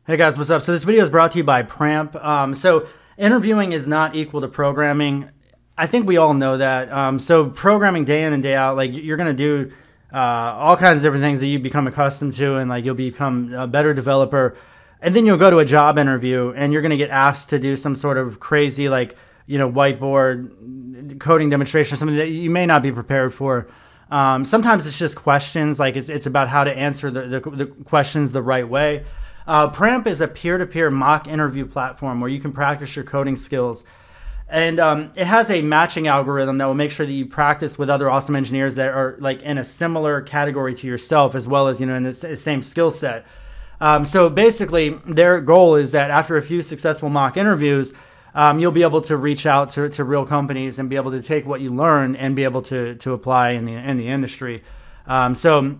Hey guys, what's up? So this video is brought to you by Pramp. So interviewing is not equal to programming. I think we all know that. So programming day in and day out, like you're gonna do all kinds of different things that you become accustomed to, and like you'll become a better developer. And then you'll go to a job interview, and you're gonna get asked to do some sort of crazy, like whiteboard coding demonstration or something that you may not be prepared for. Sometimes it's just questions, like it's about how to answer the questions the right way. Pramp is a peer-to-peer mock interview platform where you can practice your coding skills. And it has a matching algorithm that will make sure that you practice with other awesome engineers that are like in a similar category to yourself, as well as, in the same skill set. So basically, their goal is that after a few successful mock interviews, you'll be able to reach out to real companies and be able to take what you learn and be able to apply in the industry. So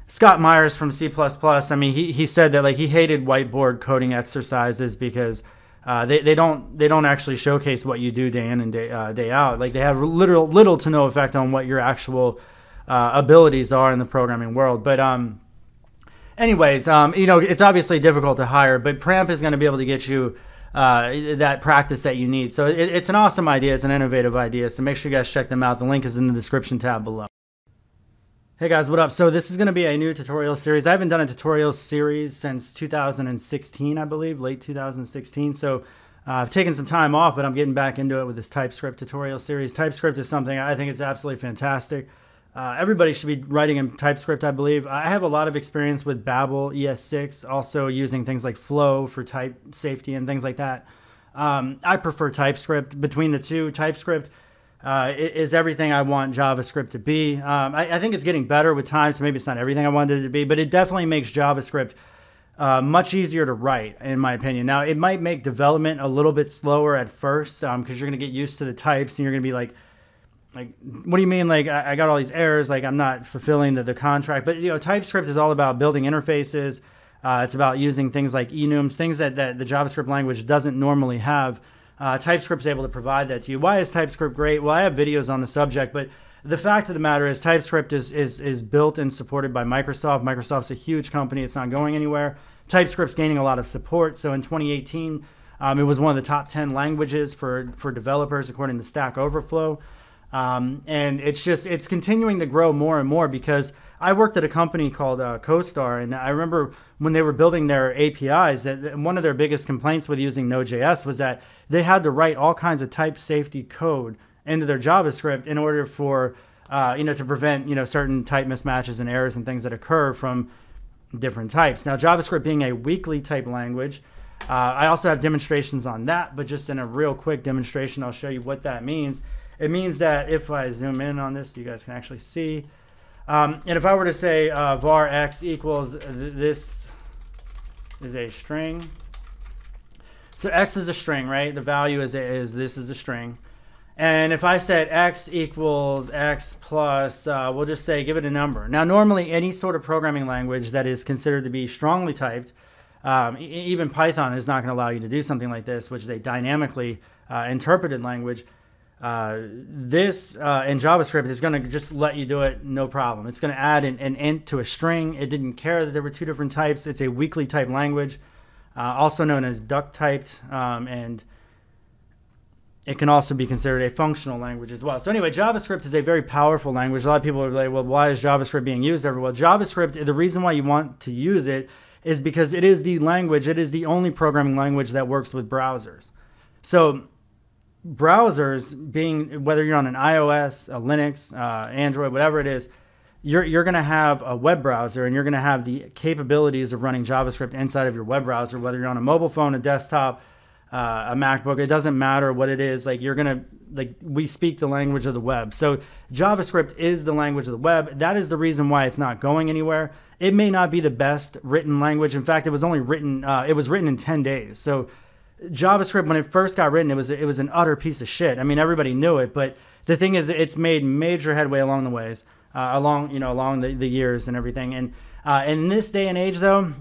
Scott Myers from C++, I mean, he said that like he hated whiteboard coding exercises because they don't actually showcase what you do day in and day out. Like they have little to no effect on what your actual abilities are in the programming world. But anyways, it's obviously difficult to hire, but Pramp is going to be able to get you that practice that you need. So it's an awesome idea. It's an innovative idea. So make sure you guys check them out. The link is in the description tab below. Hey guys, what up? So this is going to be a new tutorial series. I haven't done a tutorial series since 2016, I believe, late 2016. So I've taken some time off, but I'm getting back into it with this TypeScript tutorial series. TypeScript is something I think it's absolutely fantastic. Everybody should be writing in TypeScript, I believe. I have a lot of experience with Babel ES6, also using things like Flow for type safety and things like that. I prefer TypeScript. Between the two, TypeScript is everything I want JavaScript to be. I think it's getting better with time, so maybe it's not everything I wanted it to be, but it definitely makes JavaScript much easier to write, in my opinion. Now, it might make development a little bit slower at first because you're going to get used to the types, and you're going to be like, what do you mean? Like, I got all these errors, like I'm not fulfilling the contract. But, TypeScript is all about building interfaces. It's about using things like enums, things that the JavaScript language doesn't normally have. TypeScript is able to provide that to you. Why is TypeScript great? Well, I have videos on the subject, but the fact of the matter is TypeScript is built and supported by Microsoft. Microsoft's a huge company. It's not going anywhere. TypeScript's gaining a lot of support. So in 2018, it was one of the top 10 languages for developers, according to Stack Overflow. And it's continuing to grow more and more because I worked at a company called CoStar, and I remember when they were building their APIs, that one of their biggest complaints with using Node.js was that they had to write all kinds of type safety code into their JavaScript in order for to prevent certain type mismatches and errors and things that occur from different types. Now, JavaScript being a weakly type language, I also have demonstrations on that, but just in a real quick demonstration, I'll show you what that means. It means that if I zoom in on this, you guys can actually see. And if I were to say var x equals this is a string. So x is a string, right? The value is this is a string. And if I said x equals x plus, we'll just say give it a number. Now, normally any sort of programming language that is considered to be strongly typed, even Python is not going to allow you to do something like this, which is a dynamically interpreted language. This in JavaScript is going to just let you do it no problem. It's going to add an int to a string. It didn't care that there were two different types. It's a weakly typed language, also known as duck typed, and it can also be considered a functional language as well. So anyway, JavaScript is a very powerful language. A lot of people are like, well, why is JavaScript being used everywhere? Well, JavaScript, the reason why you want to use it is because it is the language, it is the only programming language that works with browsers. So browsers, being whether you're on an iOS, a Linux, Android, whatever it is, you're going to have a web browser, and you're going to have the capabilities of running JavaScript inside of your web browser, whether you're on a mobile phone, a desktop, a MacBook. It doesn't matter what it is. Like we speak the language of the web. So JavaScript is the language of the web. That is the reason why it's not going anywhere. It may not be the best written language. In fact, it was written in 10 days. So JavaScript, when it first got written, it was an utter piece of shit. I mean, everybody knew it, but the thing is, it's made major headway along the ways, along the years and everything. And in this day and age, though,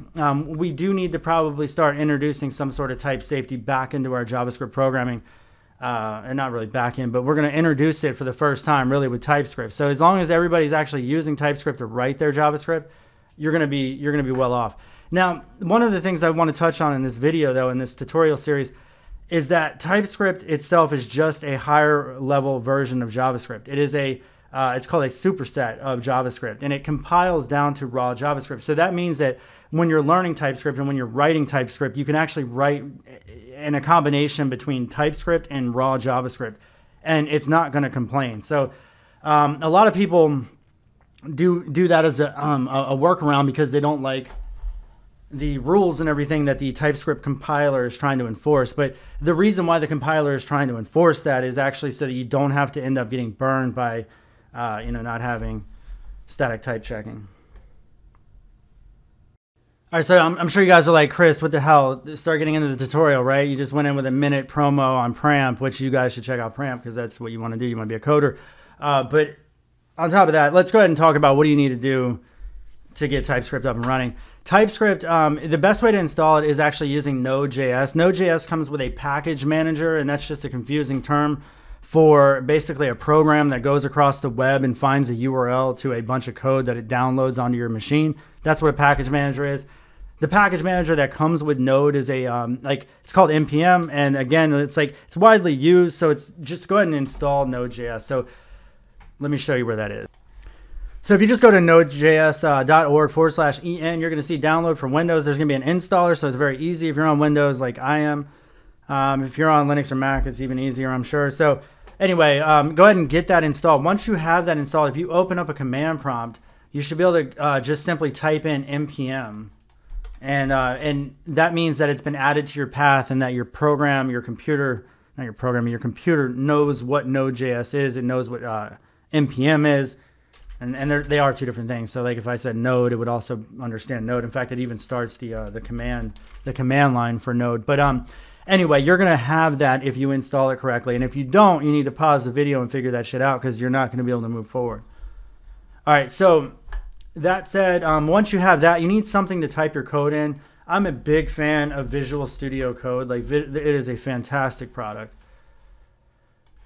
we do need to probably start introducing some sort of type safety back into our JavaScript programming, and not really back in, but we're going to introduce it for the first time, really, with TypeScript. So as long as everybody's actually using TypeScript to write their JavaScript, you're going to be well off. Now, one of the things I want to touch on in this video, though, in this tutorial series, is that TypeScript itself is just a higher level version of JavaScript. It is it's called a superset of JavaScript, and it compiles down to raw JavaScript. So that means that when you're learning TypeScript and when you're writing TypeScript, you can actually write in a combination between TypeScript and raw JavaScript, and it's not going to complain. So a lot of people do that as a workaround because they don't like the rules and everything that the TypeScript compiler is trying to enforce. But the reason why the compiler is trying to enforce that is actually so that you don't have to end up getting burned by not having static type checking. All right, so I'm sure you guys are like, Chris, what the hell? Start getting into the tutorial, right? You just went in with a minute promo on Pramp, which you guys should check out Pramp because that's what you want to do. You want to be a coder. But on top of that, let's go ahead and talk about what do you need to do to get TypeScript up and running. TypeScript, the best way to install it is actually using Node.js. Node.js comes with a package manager, and that's just a confusing term for basically a program that goes across the web and finds a URL to a bunch of code that it downloads onto your machine. That's what a package manager is. The package manager that comes with Node is a it's called npm, and again, it's widely used. So it's just go ahead and install Node.js. So let me show you where that is. So if you just go to nodejs.org/en, you're going to see download for Windows. There's going to be an installer, so it's very easy if you're on Windows like I am. If you're on Linux or Mac, it's even easier, I'm sure. So anyway, go ahead and get that installed. Once you have that installed, if you open up a command prompt, you should be able to just simply type in npm. And that means that it's been added to your path and that your computer knows what Node.js is. It knows what npm is. And they are two different things. So like if I said Node, it would also understand Node. In fact, it even starts the command line for Node. But anyway, you're going to have that if you install it correctly. And if you don't, you need to pause the video and figure that shit out because you're not going to be able to move forward. All right, so that said, once you have that, you need something to type your code in. I'm a big fan of Visual Studio Code. It is a fantastic product.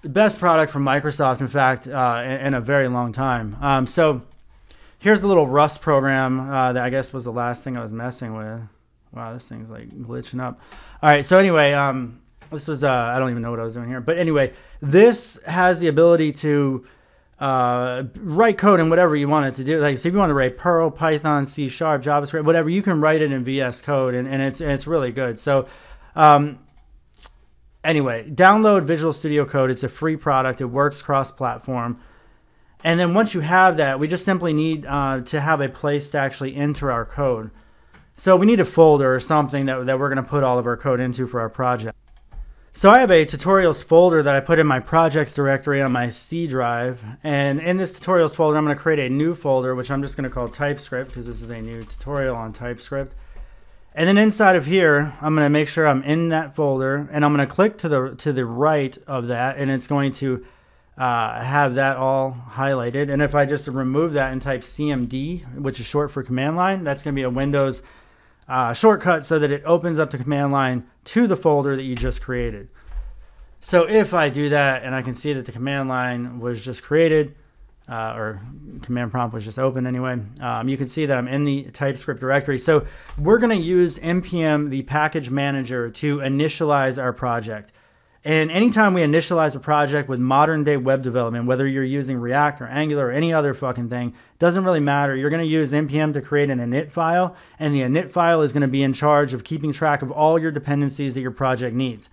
The best product from Microsoft, in fact, in a very long time. So here's the little Rust program that I guess was the last thing I was messing with. Wow, this thing's like glitching up. All right, so anyway, this was, I don't even know what I was doing here. But anyway, this has the ability to write code in whatever you want it to do. Like, so if you want to write Perl, Python, C#, JavaScript, whatever, you can write it in VS Code, and it's really good. So anyway, download Visual Studio Code. It's a free product. It works cross-platform. And then once you have that, we just simply need to have a place to actually enter our code. So we need a folder or something that we're going to put all of our code into for our project. So I have a tutorials folder that I put in my projects directory on my C drive. And in this tutorials folder, I'm going to create a new folder, which I'm just going to call TypeScript because this is a new tutorial on TypeScript. And then inside of here, I'm going to make sure I'm in that folder, and I'm going to click to the right of that, and it's going to have that all highlighted. And if I just remove that and type CMD, which is short for command line, that's going to be a Windows shortcut so that it opens up the command line to the folder that you just created. So if I do that and I can see that the command line was just created, or command prompt was just open anyway, you can see that I'm in the TypeScript directory. So we're going to use npm, the package manager, to initialize our project. And anytime we initialize a project with modern day web development, whether you're using React or Angular or any other fucking thing, doesn't really matter. You're going to use npm to create an init file, and the init file is going to be in charge of keeping track of all your dependencies that your project needs.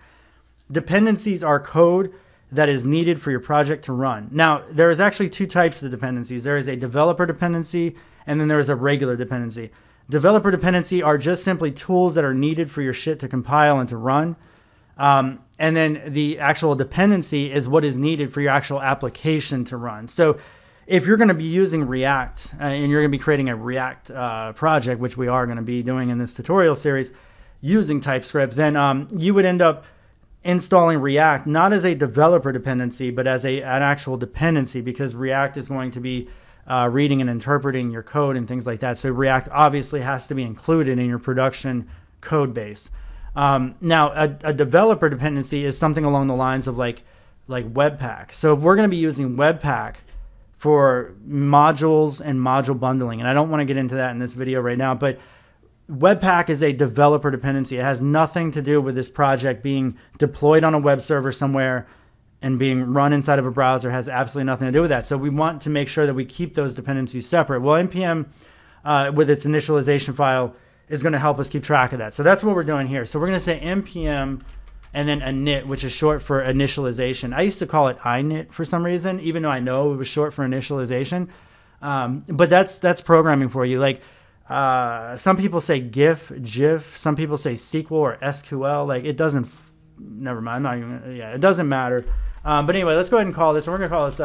Dependencies are code that is needed for your project to run. Now, there is actually two types of dependencies. There is a developer dependency, and then there is a regular dependency. Developer dependency are just simply tools that are needed for your shit to compile and to run. And then the actual dependency is what is needed for your actual application to run. So if you're going to be using React and you're going to be creating a React project, which we are going to be doing in this tutorial series using TypeScript, then you would end up installing React not as a developer dependency, but as an actual dependency, because React is going to be reading and interpreting your code and things like that. So React obviously has to be included in your production code base. Now, a developer dependency is something along the lines of like Webpack. So if we're going to be using Webpack for modules and module bundling, and I don't want to get into that in this video right now, but Webpack is a developer dependency. It has nothing to do with this project being deployed on a web server somewhere and being run inside of a browser. It has absolutely nothing to do with that. So we want to make sure that we keep those dependencies separate. Well, npm with its initialization file is going to help us keep track of that. So that's what we're doing here. So we're going to say npm and then init, which is short for initialization. I used to call it init for some reason, even though I know it was short for initialization. But that's programming for you. Like some people say GIF, some people say SQL or SQL. Like it doesn't, never mind. I'm not even, it doesn't matter. But anyway, let's go ahead and call this. And we're going to call this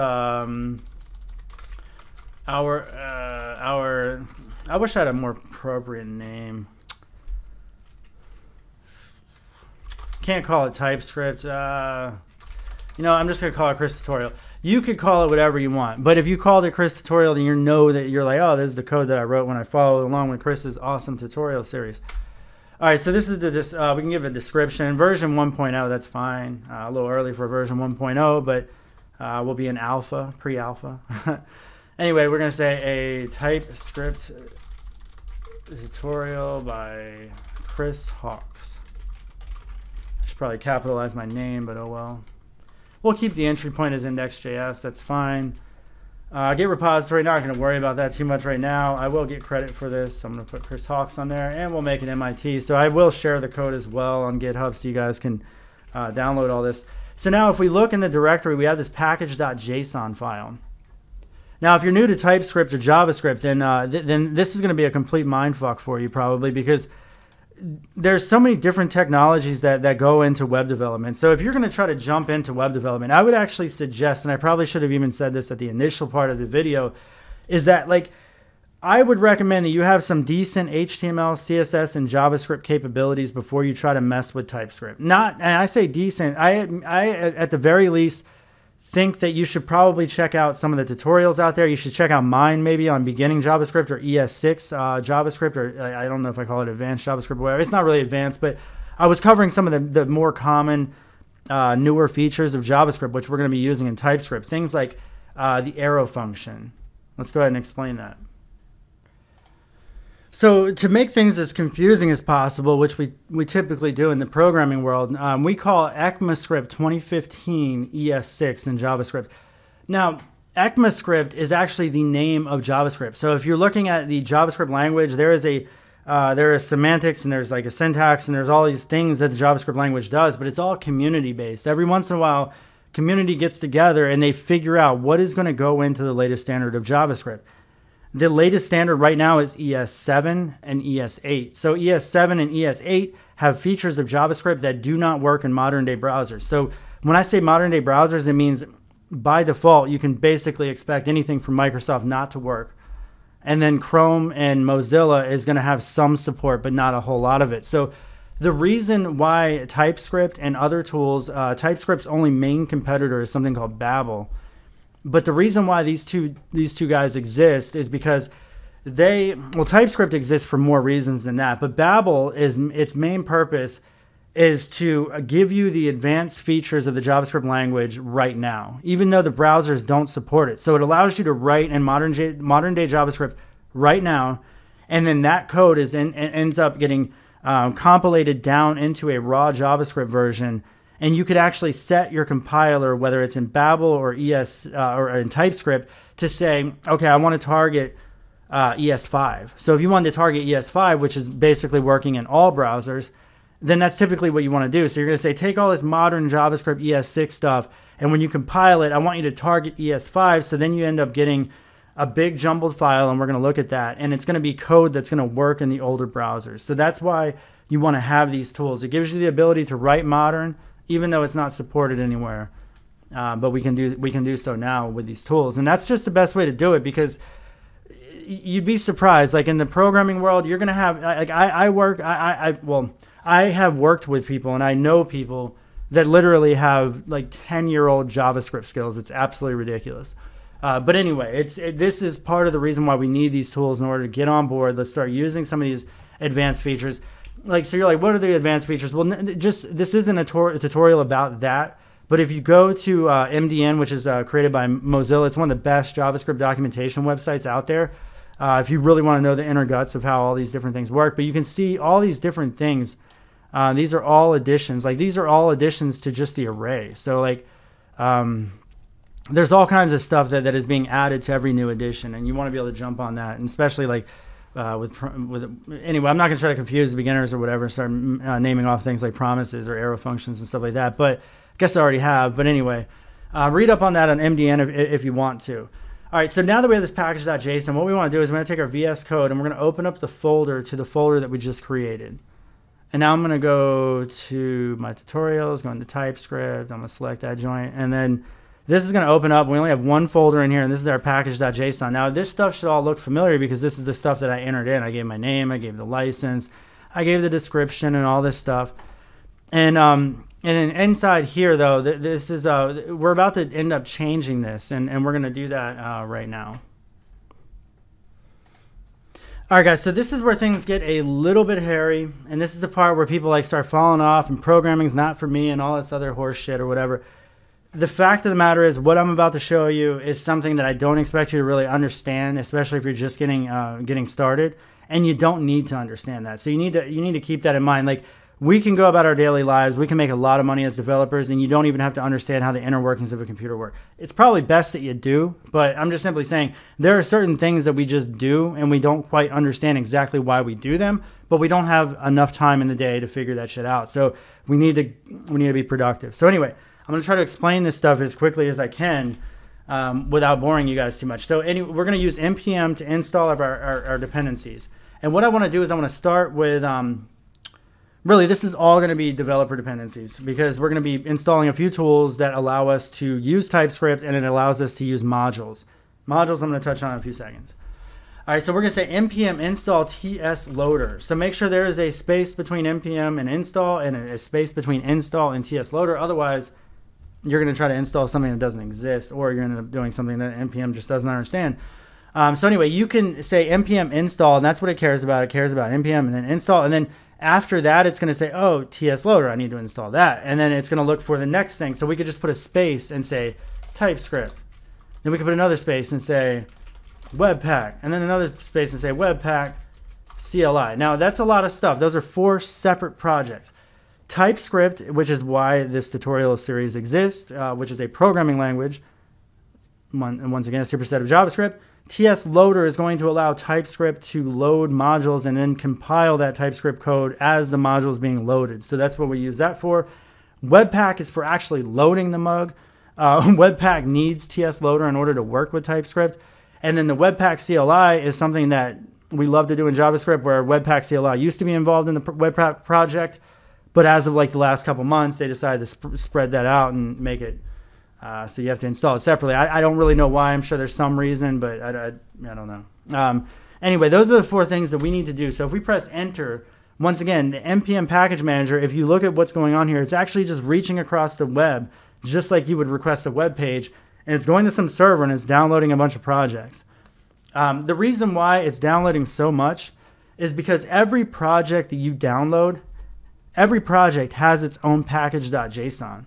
I wish I had a more appropriate name. Can't call it TypeScript. I'm just going to call it Chris Tutorial. You could call it whatever you want, but if you called it Chris Tutorial, then you know that you're like, oh, this is the code that I wrote when I followed along with Chris's awesome tutorial series. All right, so this is we can give a description. Version 1.0, that's fine. A little early for version 1.0, but we'll be in alpha, pre-alpha. Anyway, we're going to say a TypeScript tutorial by Chris Hawks. I should probably capitalize my name, but oh well. We'll keep the entry point as index.js. That's fine. Git repository, not going to worry about that too much right now. I will get credit for this. So I'm going to put Chris Hawks on there, and we'll make an MIT. So I will share the code as well on GitHub so you guys can download all this. So now if we look in the directory, we have this package.json file. Now, if you're new to TypeScript or JavaScript, then this is going to be a complete mindfuck for you probably, because there's so many different technologies that go into web development. So if you're going to try to jump into web development, I would actually suggest, and I probably should have even said this at the initial part of the video, is that I would recommend that you have some decent HTML, CSS, and JavaScript capabilities before you try to mess with TypeScript. And I say decent, I at the very least think that you should probably check out some of the tutorials out there. You should check out mine maybe on beginning JavaScript or ES6 JavaScript, or I don't know if I call it advanced JavaScript or whatever. It's not really advanced, but I was covering some of the more common newer features of JavaScript, which we're going to be using in TypeScript. Things like the arrow function. Let's go ahead and explain that. So to make things as confusing as possible, which we typically do in the programming world, we call ECMAScript 2015 ES6 in JavaScript. Now, ECMAScript is actually the name of JavaScript. So if you're looking at the JavaScript language, there is semantics, and there's like a syntax, and there's all these things that the JavaScript language does, but it's all community based. Every once in a while, community gets together and they figure out what is going to go into the latest standard of JavaScript. The latest standard right now is ES7 and ES8. So ES7 and ES8 have features of JavaScript that do not work in modern day browsers. So when I say modern day browsers, it means by default, you can basically expect anything from Microsoft not to work. And then Chrome and Mozilla is going to have some support, but not a whole lot of it. So the reason why TypeScript and other tools, TypeScript's only main competitor is something called Babel. But the reason why these two guys exist is because TypeScript exists for more reasons than that. But Babel, its main purpose is to give you the advanced features of the JavaScript language right now, even though the browsers don't support it. So it allows you to write in modern day JavaScript right now, and then that code ends up getting compilated down into a raw JavaScript version. And you could actually set your compiler, whether it's in Babel or or in TypeScript, to say, okay, I want to target ES5. So if you wanted to target ES5, which is basically working in all browsers, then that's typically what you want to do. So you're going to say, take all this modern JavaScript ES6 stuff, and when you compile it, I want you to target ES5. So then you end up getting a big jumbled file, and we're going to look at that. And it's going to be code that's going to work in the older browsers. So that's why you want to have these tools. It gives you the ability to write modern, even though it's not supported anywhere, but we can do so now with these tools, and that's just the best way to do it, because you'd be surprised. Like in the programming world, you're gonna have I have worked with people, and I know people that literally have like 10-year-old JavaScript skills. It's absolutely ridiculous. But anyway, this is part of the reason why we need these tools in order to get on board. Let's start using some of these advanced features. So you're like, what are the advanced features? Well, this isn't a tutorial about that, but if you go to MDN, which is created by Mozilla, it's one of the best JavaScript documentation websites out there. if you really want to know the inner guts of how all these different things work. But you can see all these different things. These are all additions. Like these are all additions to just the array. So like there's all kinds of stuff that is being added to every new addition, and you want to be able to jump on that. And especially like anyway, I'm not going to try to confuse beginners or whatever, start naming off things like promises or arrow functions and stuff like that. But I guess I already have. But anyway, read up on that on MDN if you want to. All right, so now that we have this package.json, what we want to do is we're going to take our VS Code and we're going to open up the folder to the folder that we just created. And now I'm going to go to my tutorials, go into TypeScript. I'm going to select that joint. And then this is going to open up. We only have one folder in here, and this is our package.json. Now, this stuff should all look familiar because this is the stuff that I entered in. I gave my name, I gave the license, I gave the description and all this stuff. And then inside here, though, this is we're about to end up changing this, and we're going to do that right now. All right, guys, so this is where things get a little bit hairy, and this is the part where people like start falling off, and programming's not for me, and all this other horse shit or whatever. The fact of the matter is, what I'm about to show you is something that I don't expect you to really understand, especially if you're just getting started, and you don't need to understand that. So you need to keep that in mind. Like, we can go about our daily lives, we can make a lot of money as developers, and you don't even have to understand how the inner workings of a computer work. It's probably best that you do, but I'm just simply saying there are certain things that we just do, and we don't quite understand exactly why we do them, but we don't have enough time in the day to figure that shit out. So we need to be productive. So anyway, I'm going to try to explain this stuff as quickly as I can without boring you guys too much. So anyway, we're going to use npm to install our dependencies. And what I want to do is I want to start with, really, this is all going to be developer dependencies because we're going to be installing a few tools that allow us to use TypeScript, and it allows us to use modules. Modules I'm going to touch on in a few seconds. All right, so we're going to say npm install tsloader. So make sure there is a space between npm and install and a space between install and tsloader. Otherwise, you're going to try to install something that doesn't exist, or you're going to end up doing something that npm just doesn't understand. So anyway, you can say npm install, and that's what it cares about. It cares about npm and then install, and then after that, it's going to say, oh, tsloader, I need to install that. And then it's going to look for the next thing. So we could just put a space and say TypeScript. Then we could put another space and say Webpack. And then another space and say Webpack CLI. Now, that's a lot of stuff. Those are 4 separate projects. TypeScript, which is why this tutorial series exists, which is a programming language, and once again, a superset of JavaScript. TSLoader is going to allow TypeScript to load modules and then compile that TypeScript code as the module is being loaded. So that's what we use that for. Webpack is for actually loading the mug. Webpack needs TSLoader in order to work with TypeScript. And then the Webpack CLI is something that we love to do in JavaScript, where Webpack CLI used to be involved in the Webpack project. But as of like the last couple months, they decided to spread that out and make it so you have to install it separately. I don't really know why. I'm sure there's some reason, but I don't know. Anyway, those are the 4 things that we need to do. So if we press enter, once again, the npm package manager, if you look at what's going on here, it's actually just reaching across the web, just like you would request a web page, and it's going to some server and it's downloading a bunch of projects. The reason why it's downloading so much is because every project that you download, every project has its own package.json.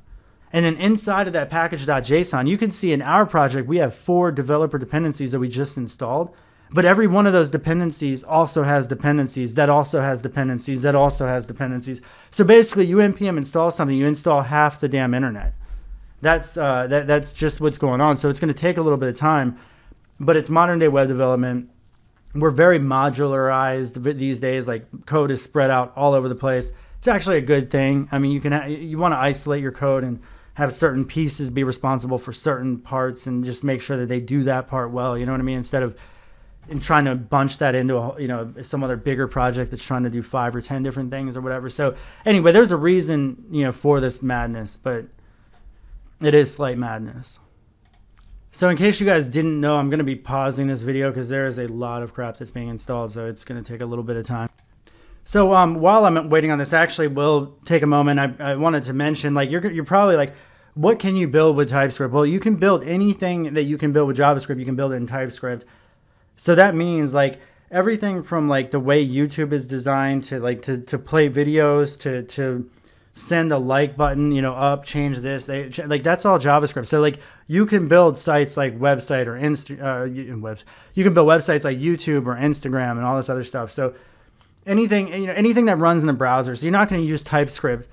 And then inside of that package.json, you can see in our project, we have 4 developer dependencies that we just installed. But every one of those dependencies also has dependencies that also has dependencies that also has dependencies. So basically, you npm install something, you install half the damn internet. That's just what's going on. So it's going to take a little bit of time, but it's modern day web development. We're very modularized these days. Like, code is spread out all over the place. It's actually a good thing. I mean, you want to isolate your code and have certain pieces be responsible for certain parts, and just make sure that they do that part well. You know what I mean? Instead of trying to bunch that into some other bigger project that's trying to do 5 or 10 different things or whatever. So anyway, there's a reason for this madness, but it is slight madness. So in case you guys didn't know, I'm going to be pausing this video because there is a lot of crap that's being installed, so it's going to take a little bit of time. So while I'm waiting on this, actually, we'll take a moment. I wanted to mention, like, you're probably like, what can you build with TypeScript? Well, you can build anything that you can build with JavaScript. You can build it in TypeScript. So that means, like, everything from, like, the way YouTube is designed to, like, to play videos, to send a like button, up, change this. Like that's all JavaScript. So like you can build sites like website or you can build websites like YouTube or Instagram and all this other stuff. So anything that runs in the browser. So you're not going to use TypeScript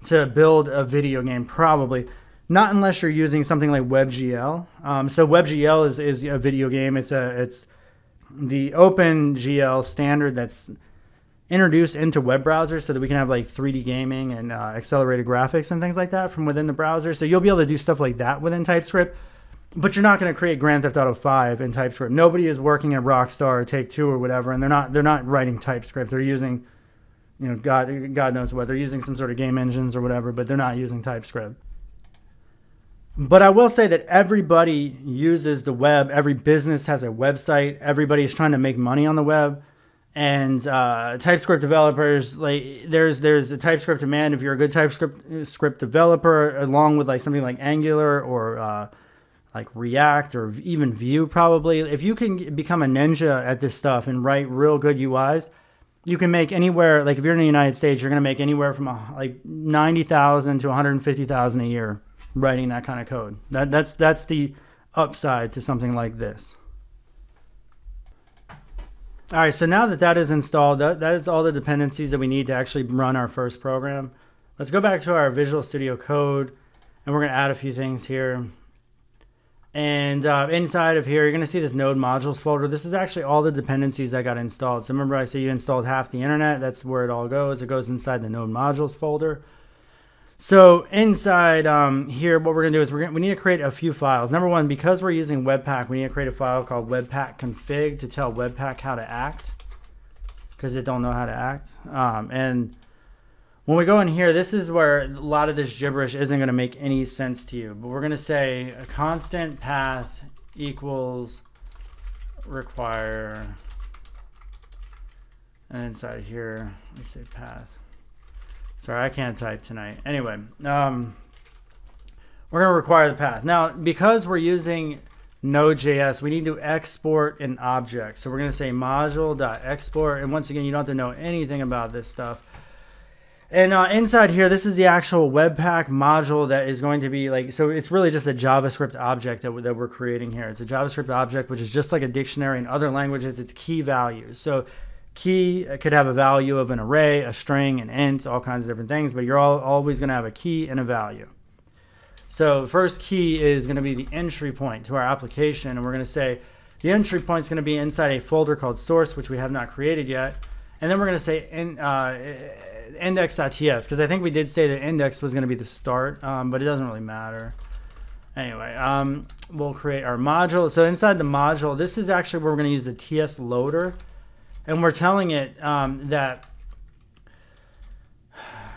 to build a video game, probably not unless you're using something like WebGL. So WebGL is a video game. It's the OpenGL standard that's introduced into web browsers so that we can have like 3D gaming and accelerated graphics and things like that from within the browser. So you'll be able to do stuff like that within TypeScript, but you're not going to create Grand Theft Auto 5 in TypeScript. Nobody is working at Rockstar or Take-Two or whatever, and they're not writing TypeScript. They're using, God knows what. They're using some sort of game engines or whatever, but they're not using TypeScript. But I will say that everybody uses the web. Every business has a website. Everybody is trying to make money on the web. And TypeScript developers, like there's a TypeScript demand if you're a good TypeScript developer, along with like something like Angular or like React or even Vue probably. If you can become a ninja at this stuff and write real good UIs, you can make anywhere, like if you're in the United States, you're going to make anywhere from like 90,000 to 150,000 a year writing that kind of code. That's the upside to something like this. All right, so now that is installed, that is all the dependencies that we need to actually run our first program. Let's go back to our Visual Studio Code, and we're going to add a few things here. And inside of here, you're going to see this node modules folder. This is actually all the dependencies that got installed. So remember I said you installed half the internet. That's where it all goes. It goes inside the node modules folder. So inside here, what we're going to do is we need to create a few files. Number one, because we're using Webpack, we need to create a file called Webpack config to tell Webpack how to act, because it don't know how to act. And when we go in here, this is where a lot of this gibberish isn't going to make any sense to you. But we're going to say a constant path equals require, and inside here, we say path. Sorry, I can't type tonight. Anyway, we're going to require the path. Now, because we're using Node.js, we need to export an object. So we're going to say module.export. And once again, you don't have to know anything about this stuff. And inside here, this is the actual Webpack module that is going to be like, so it's really just a JavaScript object that we're creating here. It's a JavaScript object, which is just like a dictionary in other languages. It's key values. So key could have a value of an array, a string, an int, all kinds of different things, but you're always going to have a key and a value. So first key is going to be the entry point to our application, and we're going to say the entry point is going to be inside a folder called source, which we have not created yet. And then we're going to say index.ts, because I think we did say that index was going to be the start, but it doesn't really matter. Anyway, we'll create our module. So inside the module, this is actually where we're going to use the TS loader. And we're telling it that,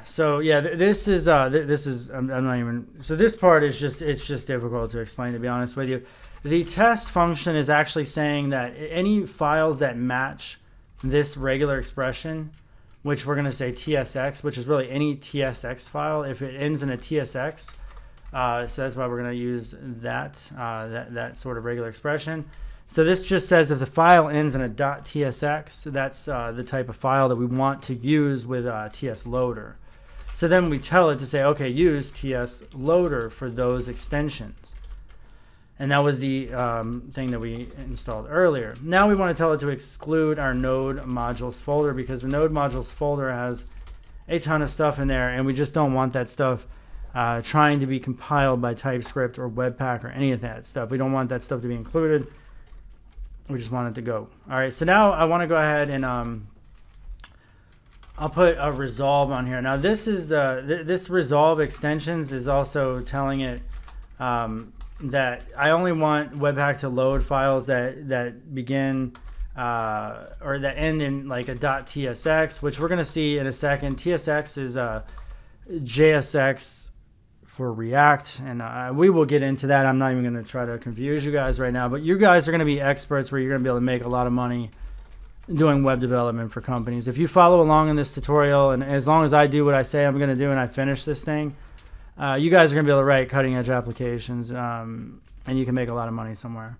so yeah, this is, I'm not even, so this part is just, it's just difficult to explain, to be honest with you. The test function is actually saying that any files that match this regular expression, which we're going to say TSX, which is really any TSX file, if it ends in a TSX, so that's why we're going to use that, that sort of regular expression. So this just says if the file ends in a .tsx, that's the type of file that we want to use with TS loader. So then we tell it to say, okay, use TS loader for those extensions. And that was the thing that we installed earlier. Now we want to tell it to exclude our node modules folder, because the node modules folder has a ton of stuff in there, and we just don't want that stuff trying to be compiled by TypeScript or Webpack or any of that stuff. We don't want that stuff to be included. We just want it to go. All right, so now I want to go ahead and I'll put a resolve on here. Now this is this resolve extensions is also telling it that I only want Webpack to load files that begin or that end in like a .tsx, which we're going to see in a second. TSX is JSX for React, and we will get into that. I'm not even going to try to confuse you guys right now, but you guys are going to be experts where you're going to be able to make a lot of money doing web development for companies. If you follow along in this tutorial, and as long as I do what I say I'm going to do and I finish this thing, you guys are going to be able to write cutting edge applications, and you can make a lot of money somewhere.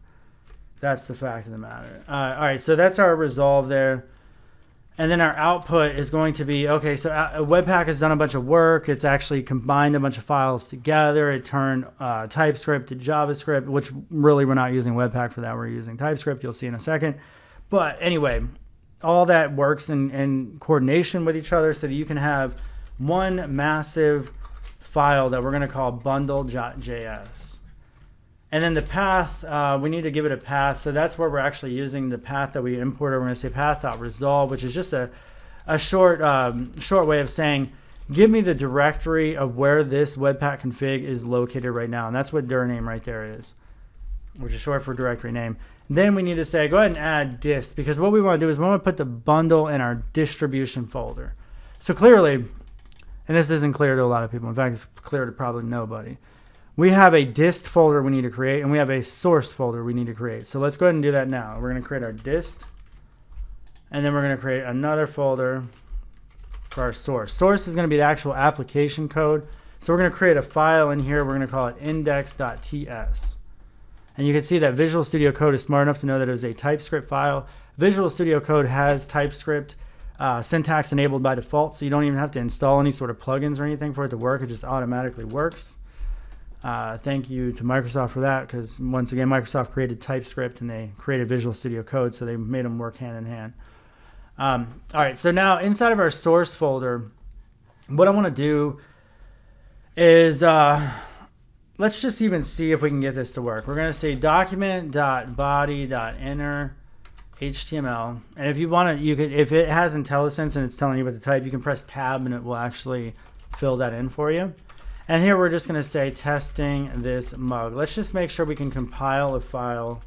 That's the fact of the matter. All right, so that's our resolve there. And then our output is going to be, okay, so Webpack has done a bunch of work. It's actually combined a bunch of files together. It turned TypeScript to JavaScript, which really we're not using Webpack for that. We're using TypeScript. You'll see in a second. But anyway, all that works in coordination with each other so that you can have one massive file that we're going to call bundle.js. And then the path, we need to give it a path. So that's where we're actually using the path that we imported. We're going to say path.resolve, which is just a short way of saying, give me the directory of where this Webpack config is located right now. And that's what dir name right there is, which is short for directory name. Then we need to say, go ahead and add dist, because what we want to do is we want to put the bundle in our distribution folder. So clearly, and this isn't clear to a lot of people. In fact, it's clear to probably nobody. We have a dist folder we need to create, and we have a source folder we need to create. So let's go ahead and do that now. We're going to create our dist, and then we're going to create another folder for our source. Source is going to be the actual application code. So we're going to create a file in here. We're going to call it index.ts. And you can see that Visual Studio Code is smart enough to know that it is a TypeScript file. Visual Studio Code has TypeScript syntax enabled by default, so you don't even have to install any sort of plugins or anything for it to work. It just automatically works. Thank you to Microsoft for that, because once again, Microsoft created TypeScript and they created Visual Studio Code, so they made them work hand in hand. All right, so now inside of our source folder, what I want to do is let's just even see if we can get this to work. We're going to say document.body.inner HTML, and if you want to, you could, if it has IntelliSense and it's telling you what to type, you can press tab and it will actually fill that in for you. And here we're just going to say testing this mug. Let's just make sure we can compile a file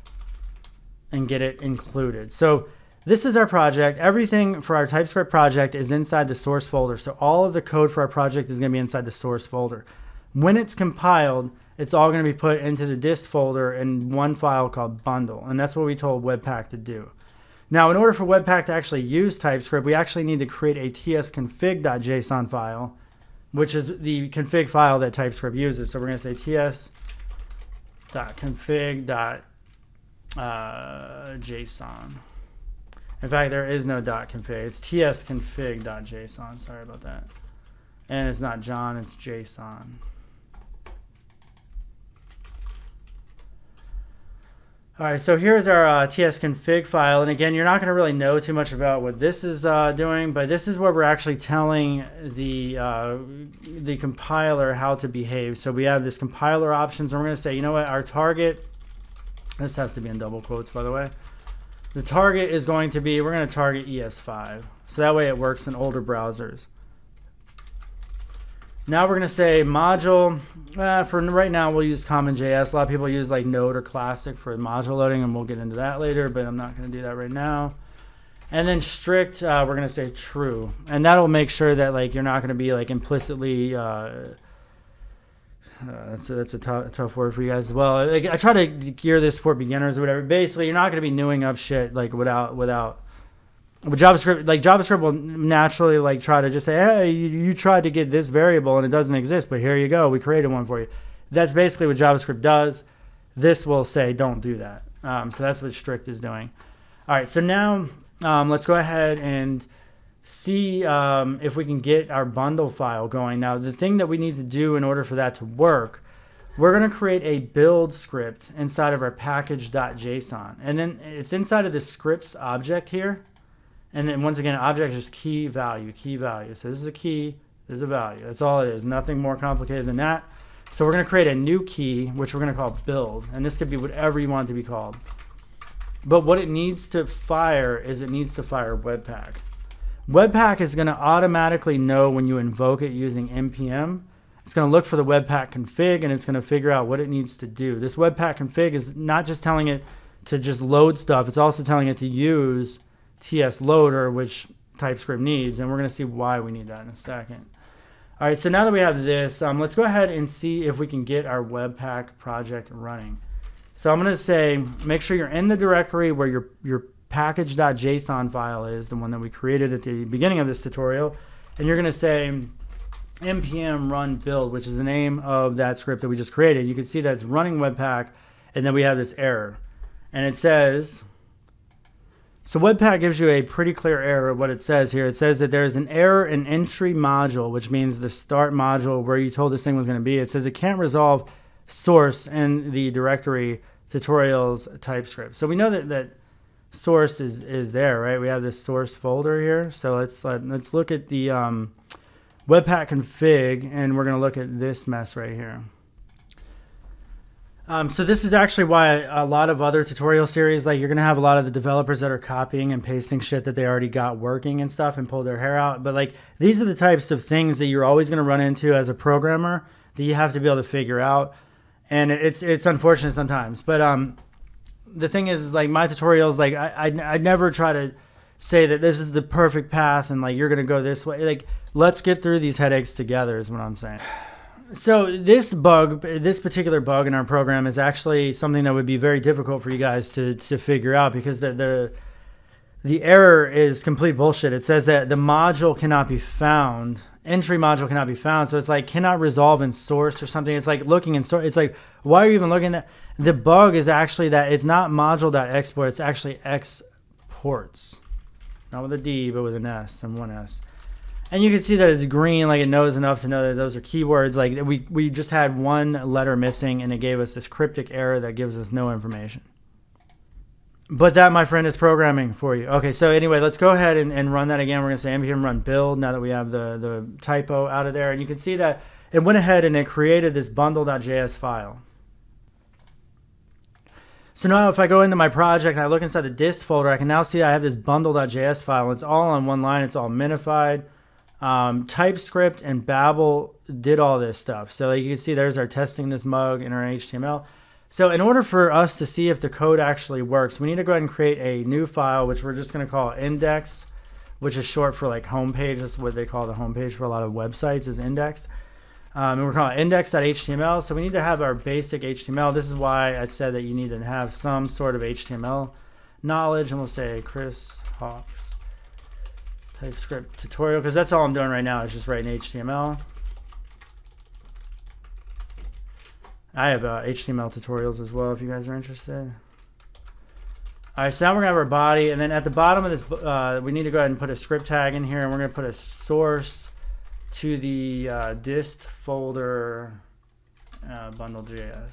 and get it included. So this is our project. Everything for our TypeScript project is inside the source folder. So all of the code for our project is going to be inside the source folder. When it's compiled, it's all going to be put into the dist folder in one file called bundle. And that's what we told Webpack to do. Now, in order for Webpack to actually use TypeScript, we actually need to create a tsconfig.json file, which is the config file that TypeScript uses. So we're going to say ts.config.json. In fact, there is no .config. It's tsconfig.json. Sorry about that. And it's not John, it's JSON. All right, so here's our tsconfig file. And again, you're not going to really know too much about what this is doing, but this is where we're actually telling the compiler how to behave. So we have this compiler options, and we're going to say, you know what, our target, this has to be in double quotes, by the way. The target is going to be, we're going to target ES5. So that way it works in older browsers. Now we're going to say module. For right now, we'll use CommonJS. A lot of people use like Node or Classic for module loading, and we'll get into that later, but I'm not going to do that right now. And then strict, we're going to say true. And that'll make sure that like you're not going to be like implicitly, that's a tough word for you guys as well. Like, I try to gear this for beginners or whatever. Basically, you're not going to be newing up shit like with JavaScript. Like JavaScript will naturally like try to just say, hey, you tried to get this variable and it doesn't exist, but here you go, we created one for you. That's basically what JavaScript does. This will say don't do that. So that's what strict is doing. All right, so now let's go ahead and see if we can get our bundle file going. Now the thing that we need to do in order for that to work, we're going to create a build script inside of our package.json, and then it's inside of the scripts object here. And then once again, object is just key value, key value. So this is a key, this is a value. That's all it is, nothing more complicated than that. So we're going to create a new key, which we're going to call build. And this could be whatever you want it to be called. But what it needs to fire is it needs to fire Webpack. Webpack is going to automatically know when you invoke it using npm. It's going to look for the Webpack config, and it's going to figure out what it needs to do. This Webpack config is not just telling it to just load stuff, it's also telling it to use TS loader, which TypeScript needs, and we're going to see why we need that in a second. All right, so now that we have this, let's go ahead and see if we can get our Webpack project running. So I'm going to say, make sure you're in the directory where your package.json file is, the one that we created at the beginning of this tutorial, and you're going to say npm run build, which is the name of that script that we just created. You can see that it's running Webpack, and then we have this error, and it says So Webpack gives you a pretty clear error of what it says here. It says that there is an error in entry module, which means the start module where you told this thing was going to be. It says it can't resolve source in the directory tutorials TypeScript. So we know that source is there, right? We have this source folder here. So let's look at the Webpack config, and we're going to look at this mess right here. So this is actually why a lot of other tutorial series, like you're going to have a lot of the developers that are copying and pasting shit that they already got working and stuff and pull their hair out. But like these are the types of things that you're always going to run into as a programmer that you have to be able to figure out. And it's unfortunate sometimes. But the thing is like my tutorials, like I never try to say that this is the perfect path and like you're going to go this way. Like let's get through these headaches together is what I'm saying. So this particular bug in our program is actually something that would be very difficult for you guys to figure out, because the error is complete bullshit. It says that the module cannot be found, entry module cannot be found. So it's like cannot resolve in source or something. It's like looking in source. It's like, why are you even looking at? The bug is actually that it's not module.export. It's actually exports, not with a D, but with an S and one S. And you can see that it's green, like it knows enough to know that those are keywords. Like we just had one letter missing and it gave us this cryptic error that gives us no information. But that, my friend, is programming for you. Okay, so anyway, let's go ahead and run that again. We're going to say npm run build now that we have the typo out of there. And you can see that it went ahead and it created this bundle.js file. So now if I go into my project and I look inside the dist folder, I can now see I have this bundle.js file. It's all on one line. It's all minified. TypeScript and Babel did all this stuff. So like you can see there's our testing this mug in our HTML. So in order for us to see if the code actually works, we need to go ahead and create a new file, which we're just going to call index, which is short for like homepage. That's what they call the homepage for a lot of websites is index. And we're calling it index.html. So we need to have our basic HTML. This is why I said that you need to have some sort of HTML knowledge. And we'll say Chris Hawks TypeScript tutorial, because that's all I'm doing right now is just writing HTML. I have HTML tutorials as well if you guys are interested. All right, so now we're going to have our body, and then at the bottom of this, we need to go ahead and put a script tag in here, and we're going to put a source to the dist folder bundle.js.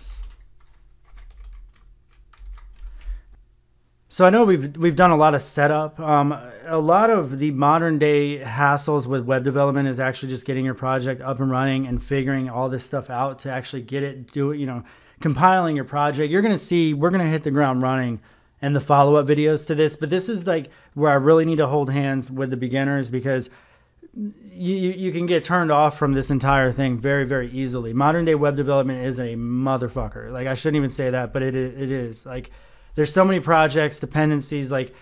So I know we've done a lot of setup. A lot of the modern day hassles with web development is actually just getting your project up and running and figuring all this stuff out to actually get it, do it, you know, compiling your project. You're going to see, we're going to hit the ground running in the follow-up videos to this, but this is like where I really need to hold hands with the beginners, because you can get turned off from this entire thing very, very easily. Modern day web development is a motherfucker. Like I shouldn't even say that, but it is. Like there's so many projects, dependencies, like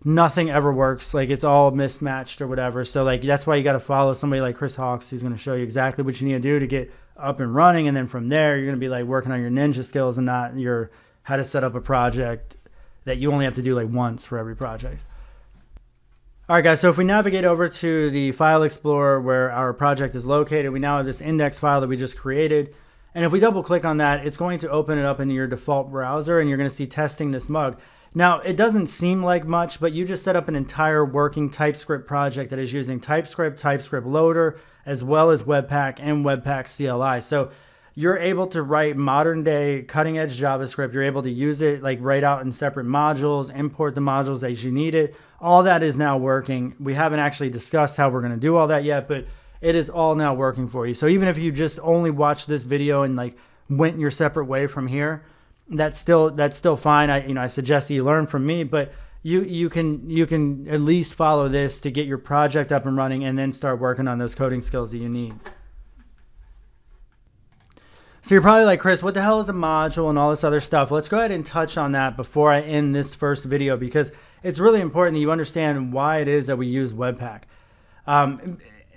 nothing ever works. Like it's all mismatched or whatever. So like that's why you got to follow somebody like Chris Hawks, who's going to show you exactly what you need to do to get up and running. And then from there, you're going to be like working on your ninja skills and not your how to set up a project that you only have to do like once for every project. All right, guys, so if we navigate over to the file explorer where our project is located, we now have this index file that we just created. And if we double click on that, it's going to open it up into your default browser, and you're going to see testing this mug. Now, it doesn't seem like much, but you just set up an entire working TypeScript project that is using TypeScript, TypeScript loader, as well as Webpack and Webpack CLI. So you're able to write modern day cutting edge JavaScript. You're able to use it like right out in separate modules, import the modules as you need it. All that is now working. We haven't actually discussed how we're going to do all that yet, but it is all now working for you. So even if you just only watch this video and like went your separate way from here, that's still fine. I suggest that you learn from me, but you can at least follow this to get your project up and running and then start working on those coding skills that you need. So you're probably like, Chris, what the hell is a module and all this other stuff? Let's go ahead and touch on that before I end this first video, because it's really important that you understand why it is that we use Webpack.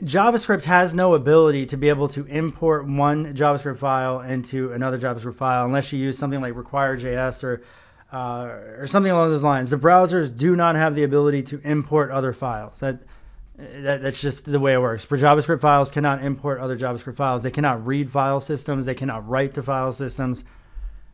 JavaScript has no ability to be able to import one JavaScript file into another JavaScript file unless you use something like require.js or something along those lines. The browsers do not have the ability to import other files. That's just the way it works. For JavaScript files cannot import other JavaScript files. They cannot read file systems. They cannot write to file systems.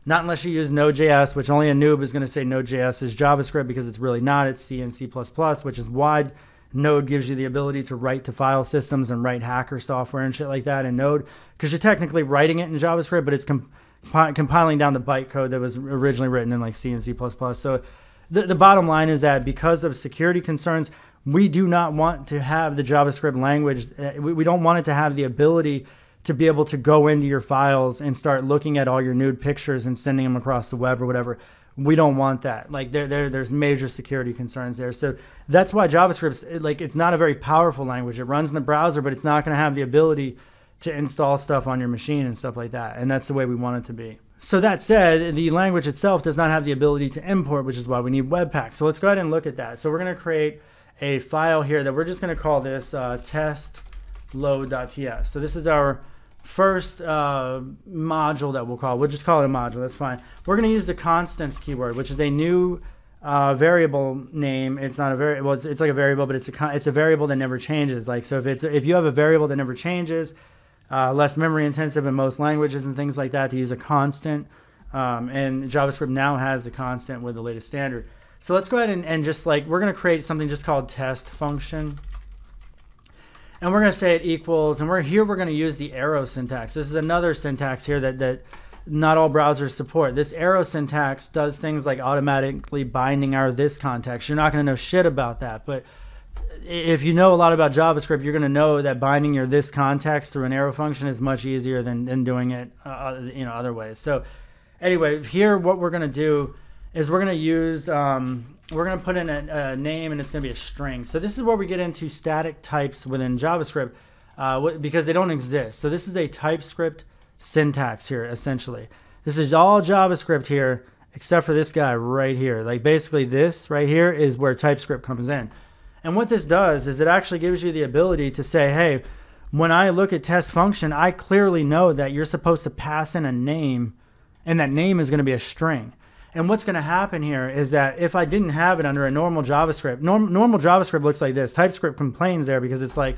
Not unless you use Node.js, which only a noob is going to say Node.js is JavaScript because it's really not. It's C and C++, which is why Node gives you the ability to write to file systems and write hacker software and shit like that in Node, because you're technically writing it in JavaScript, but it's compiling down the bytecode that was originally written in like C and C++. So the bottom line is that because of security concerns, we do not want to have the JavaScript language. We don't want it to have the ability to be able to go into your files and start looking at all your nude pictures and sending them across the web or whatever. We don't want that. Like there's major security concerns there. So that's why JavaScript's like, it's not a very powerful language. It runs in the browser, but it's not going to have the ability to install stuff on your machine and stuff like that. And that's the way we want it to be. So that said, the language itself does not have the ability to import, which is why we need Webpack. So let's go ahead and look at that. So we're going to create a file here that we're just going to call this testload.ts. So this is our first module that we'll call. We'll just call it a module. That's fine. We're going to use the constants keyword, which is a new variable name. It's not a variable. Well, it's like a variable, but it's a variable that never changes. Like, so if you have a variable that never changes, less memory intensive in most languages and things like that to use a constant. And JavaScript now has the constant with the latest standard. So let's go ahead and just like, we're going to create something just called test function. And we're going to say it equals, and we're going to use the arrow syntax. This is another syntax here that not all browsers support. This arrow syntax does things like automatically binding our this context. You're not going to know shit about that, but if you know a lot about JavaScript, you're going to know that binding your this context through an arrow function is much easier than doing it other ways. So anyway, here what we're going to do is we're going to use, we're going to put in a name, and it's going to be a string. So this is where we get into static types within JavaScript because they don't exist. So this is a TypeScript syntax here, essentially. This is all JavaScript here, except for this guy right here. Like basically this right here is where TypeScript comes in. And what this does is it actually gives you the ability to say, hey, when I look at test function, I clearly know that you're supposed to pass in a name, and that name is going to be a string. And what's going to happen here is that if I didn't have it under a normal JavaScript, normal JavaScript looks like this. TypeScript complains there because it's like,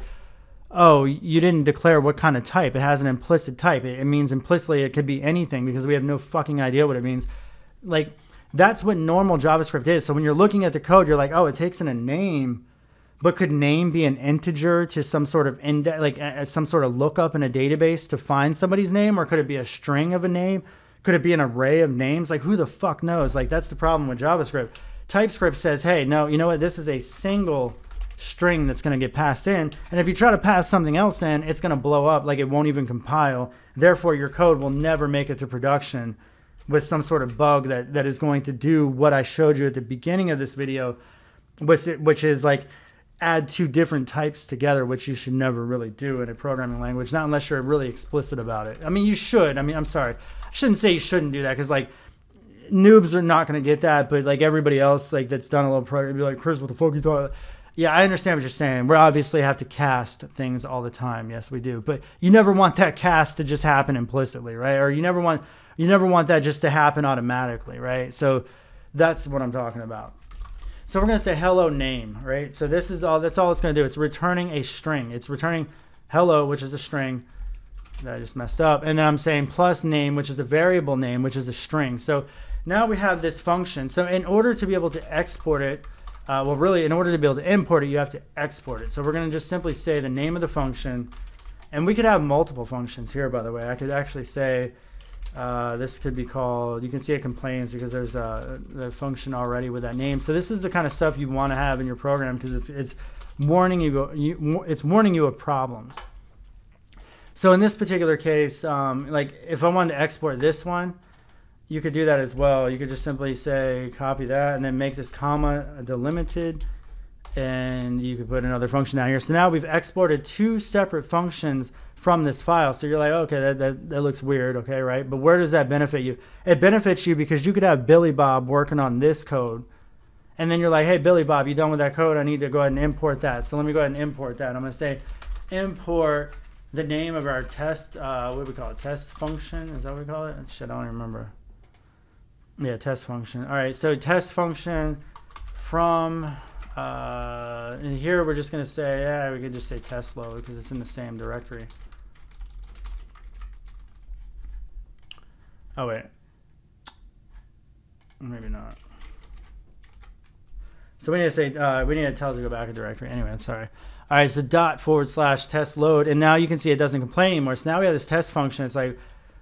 oh, you didn't declare what kind of type. It has an implicit type. It means implicitly it could be anything because we have no fucking idea what it means. Like, that's what normal JavaScript is. So when you're looking at the code, you're like, oh, it takes in a name, but could name be an integer to some sort of index, like some sort of lookup in a database to find somebody's name, or could it be a string of a name? Could it be an array of names? Like, who the fuck knows? Like, that's the problem with JavaScript. TypeScript says, hey, no, you know what? This is a single string that's going to get passed in. And if you try to pass something else in, it's going to blow up. Like, it won't even compile. Therefore, your code will never make it to production with some sort of bug that is going to do what I showed you at the beginning of this video, which is like add two different types together, which you should never really do in a programming language, not unless you're really explicit about it. I mean, you should. I mean, I'm sorry. I shouldn't say you shouldn't do that, because like noobs are not going to get that, but like everybody else like that's done a little programming, be like, Chris, what the fuck are you talking? Yeah, I understand what you're saying. We obviously have to cast things all the time. Yes, we do. But you never want that cast to just happen implicitly, right? Or you never want that just to happen automatically, right? So that's what I'm talking about. So we're going to say hello name, right? So that's all it's going to do. It's returning a string. It's returning hello, which is a string that I just messed up. And then I'm saying plus name, which is a variable name, which is a string. So now we have this function. So in order to be able to export it, well, really, in order to be able to import it, you have to export it. So we're going to just simply say the name of the function. And we could have multiple functions here, by the way. I could actually say this could be called, you can see it complains because there's the function already with that name. So this is the kind of stuff you want to have in your program, because it's warning you of problems. So in this particular case, like if I wanted to export this one, you could do that as well. You could just simply say copy that and then make this comma delimited, and you could put another function down here. So now we've exported two separate functions from this file. So you're like, okay, that looks weird, okay, right? But where does that benefit you? It benefits you because you could have Billy Bob working on this code, and then you're like, hey, Billy Bob, you done with that code? I need to go ahead and import that. So let me go ahead and import that. I'm going to say import the name of our test, what do we call it? Test function? Is that what we call it? Shit, I don't even remember. Yeah, test function. All right, so test function from, and here we're just going to say, yeah, we could just say test load because it's in the same directory. Oh, wait. Maybe not. So we need to say, we need to tell it to go back a directory. Anyway, I'm sorry. All right, so ./test load. And now you can see it doesn't complain anymore. So now we have this test function. It's like,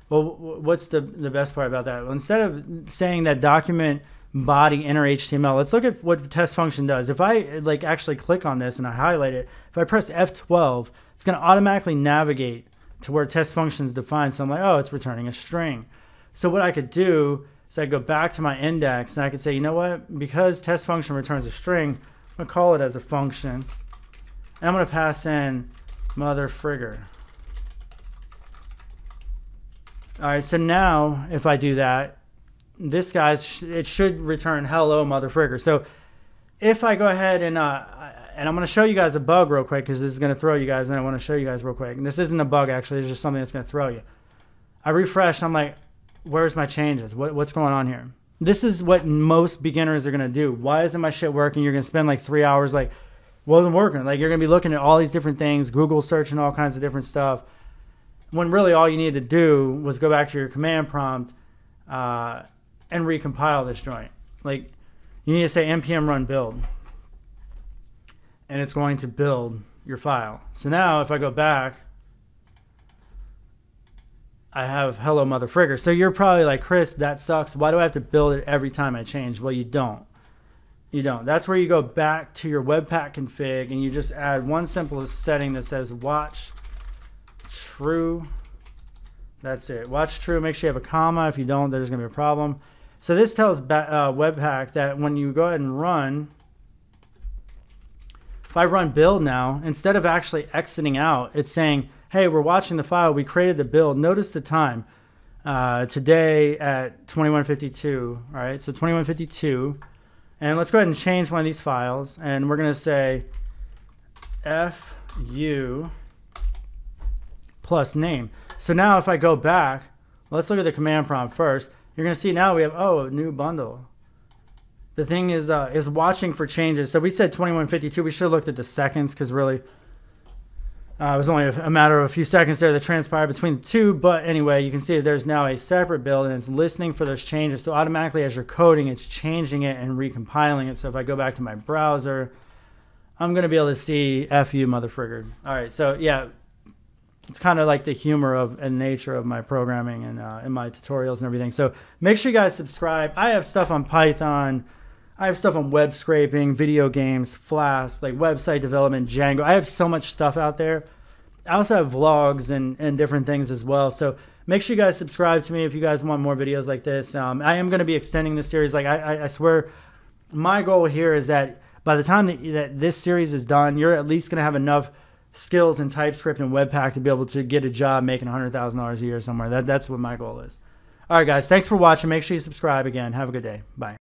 well, what's the best part about that? Well, instead of saying that document body inner HTML, let's look at what the test function does. If I like actually click on this and I highlight it, if I press F12, it's going to automatically navigate to where test function is defined. So I'm like, oh, it's returning a string. So what I could do is I go back to my index and I could say, you know what? Because test function returns a string, I'm going to call it as a function. And I'm going to pass in mother frigger. All right, so now if I do that, this guy's it should return hello mother frigger. So if I go ahead and I'm going to show you guys a bug real quick because this is going to throw you guys, and I want to show you guys real quick. And this isn't a bug actually; it's just something that's going to throw you. I refresh. I'm like, where's my changes? What's going on here? This is what most beginners are going to do. Why isn't my shit working? You're going to spend like 3 hours like, wasn't working. Like you're going to be looking at all these different things, Google searching all kinds of different stuff. When really all you needed to do was go back to your command prompt and recompile this joint. Like you need to say npm run build, and it's going to build your file. So now if I go back, I have hello mother frigger. So you're probably like, Chris, that sucks. Why do I have to build it every time I change? Well, you don't. You don't. That's where you go back to your Webpack config and you just add one simple setting that says watch true. That's it. Watch true. Make sure you have a comma. If you don't, there's going to be a problem. So this tells Webpack that when you go ahead and run, if I run build now, instead of actually exiting out, it's saying, hey, we're watching the file. We created the build. Notice the time. Today at 21:52. All right, so 21:52. And let's go ahead and change one of these files. And we're going to say fu plus name. So now if I go back, let's look at the command prompt first. You're going to see now we have, oh, a new bundle. The thing is watching for changes. So we said 21:52. We should have looked at the seconds because really it was only a matter of a few seconds there that transpired between the two. But anyway, you can see that there's now a separate build and it's listening for those changes. So automatically as you're coding, it's changing it and recompiling it. So if I go back to my browser, I'm going to be able to see FU mother friggered. All right. So yeah, it's kind of like the humor of and nature of my programming and in my tutorials and everything. So make sure you guys subscribe. I have stuff on Python. I have stuff on web scraping, video games, Flask, like website development, Django. I have so much stuff out there. I also have vlogs and different things as well. So make sure you guys subscribe to me if you guys want more videos like this. I am going to be extending this series. Like I swear, my goal here is that by the time that this series is done, you're at least going to have enough skills in TypeScript and Webpack to be able to get a job making $100,000 a year somewhere. That's what my goal is. All right, guys. Thanks for watching. Make sure you subscribe again. Have a good day. Bye.